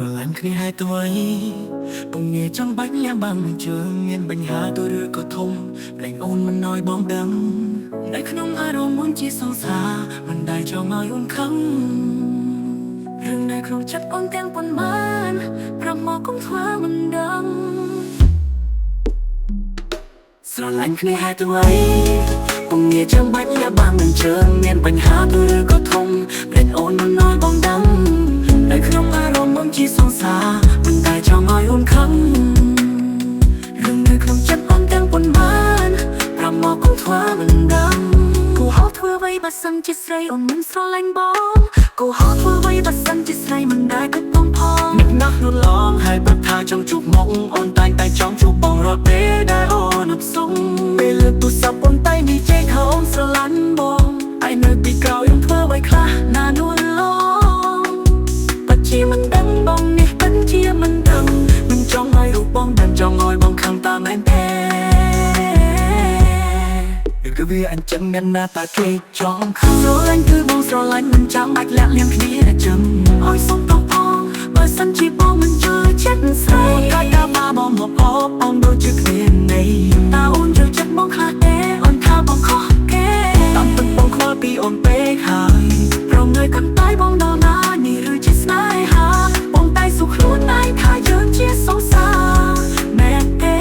ស្រឡាញ់គ្នាហើយទួយពុំងាយចង់បាច់ញ៉ាំបានជើងមានបញ្ហាទូឬក៏ធំព្រេងអូនមិនnóiបងដឹងនៅក្នុងអារម្មណ៍មុនជាសង្សារមិនដែលចង់ឲ្យអូនខឹងរឿងនៅក្នុងចិត្តអូនទាំងប៉ុន្មានប្រាប់មកកុំធ្វើមិនដឹងស្រឡាញ់គ្នាហើយទួយពុំងាយចង់បាច់ញ៉ាំបានជើងមានបញ្ហាទូឬក៏ធំព្រេងអូនមិនnóiបងដឹងនៅក្នុងអារម្មណ៍មុនជាសង្សារមិនតែចង់ឲ្យអូនខឹងរឿងនៅក្នុងចិត្តអូនទាំងប៉ុន្មានប្រាប់មកកុំធ្វើមិនដឹងគូហៅធ្វើអ្វីបើសិនជាស្រីអូនមិនស្រឡាញ់បងគូហៅធ្វើអ្វីបើសិនជាស្រីមិនដែលគិតបងផងនឹកណាស់នោះឡងហើយប្រាប់ថាចង់ជួបមកអូនតែចង់ជួបបងរាល់ពេលដែលអូនអបសុំពេលលើកទូរស័ព្ទអូនតែនិយាយថាអូនស្រឡាញ់បងហើយនៅពីក្រោយអូនធ្វើអ្វីខ្លះណានោះឡងជាមិនដឹងបងនេះពិតជាមិនដឹងមិនចង់ឲ្យរូបបងតែចង់ឲ្យបងខឹងតាមមែនទេគឺវាអញ្ចឹងមានណាតាគេចង់ខឹងស្រឡាញ់គឺបងស្រឡាញ់មិនចាំបាច់លាក់លៀងគ្នាចឹងឲ្យសុំតបផងបើសិនជាបងមិនជឿចិត្តស្រីកាច់តាបាបងមកអបអូនដូចជាគ្មានន័យតើអូនជឿចិត្តបងខ្លះទេអូនថាបងខុសគេតាមពិតបងខ្វល់ពីអូនពេកហើយប្រងើយកាន់តែបងដល់ណានេះឬជាស្នេហាបងតែសុខខ្លួនឯងថាយើងជាសង្សារមែនទេ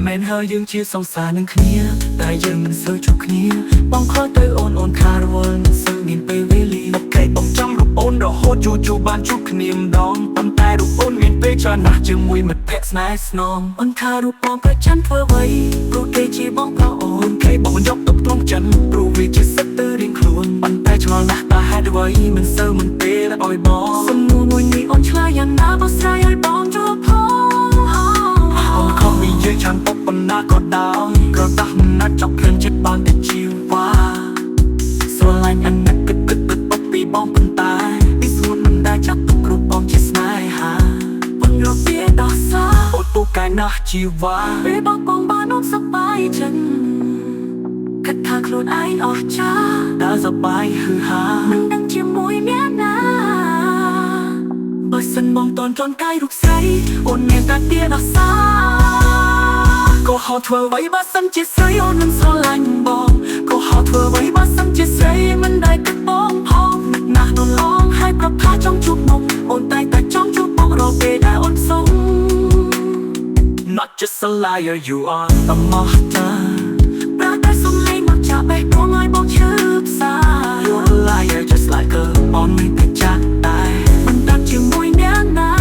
មែនហើយយើងជាសង្សារនឹងគ្នាតែយើងមិនសូវជួបគ្នាបងខកទៅអូនខារវល់មិនសូវមានពេលវេលាអូខេបងចង់រូបអូនរហូតជួបបានជួបគ្នាម្ដងប៉ុន្តែរូបអូនមានពេលច្រើនណាស់ជាមួយមិត្តភក្តិស្នេហ៍ស្នងអូនថារូបបងប្រចាំធ្វើអ្វីព្រោះគេជាបងប្អូនគេបងយកទុកក្នុងចិត្តព្រោះវាជាសិទ្ធទៅរៀងខ្លួនប៉ុន្តែឆ្ងល់ណាស់តើហេតុអ្វីមិនសូវមិនពេលឲ្យបងសំណួរមួយនេះអូនឆ្លើយយ៉ាងណាបោះស្រាយឲ្យបងជួបផងអូនខំនិយាយចាំពុកប៉ុណ្ណាក៏ដោយក៏តាស់មិនណាត់ចង់ឃើញចិត្តបានតែជីវ៉ាស្រឡាញ់អាណិតគិតពុកពីបងប៉ុន្តែពីស្រួលមិនដែលចាប់ទុកគ្រប់បងជាស្នេហាបងរកពីដោះសារអូនពូកែណាស់ជីវ៉ាពេលបងបានអូនសប្បាយចិត្តគិតថាខ្លួនឯងអស់ចាតើសប្បាយហឺហាមិនដឹងជាមួយអ្នកណាបើសិនបងតន់ចន់កាយរូបស្រីអូនមានតែទាដោះសារក៏ហៅធ្វើអ្វីបើសិនជាស្រីអូនមិនស្រឡាញ់បងក៏ហៅធ្វើអ្វីបើសិនជាស្រីមិនដែលគិតបងផងនឹកណាស់នោះឡងហើយប្រាប់ថាចង់ជួបមកអូនតែចង់ជួបបងរាល់ពេលដែលអូនសុំ Not just a liar you are a monsterតែសុំលេងមកចាក់បេះដូងឲ្យបងឈឺផ្សា You're a liar just like a អូនមិនទៅចាក់តែមិនដឹងជាមួយអ្នកណា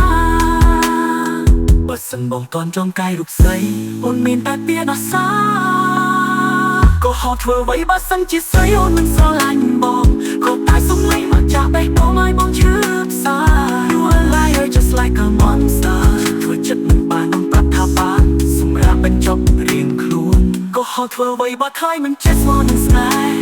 បើសិនបងតន់ចង់កាយរូបស្រីអូនមានតែពាក្យដោះសារក៏ហៅធ្វើអ្វីបើសិនជាស្រីអូនមិនស្រឡាញ់បងក៏តែសុំលេងមកចាក់បេះដូងឲ្យបងឈឺផ្សា You're a liar just like a monster ធ្វើចិត្តមិនបានបងប្រាប់ថាបានសម្រាប់បញ្ចប់រៀងខ្លួនក៏ហៅធ្វើអ្វីបើថយមិនចេះស្មោះនឹងស្នេហ៍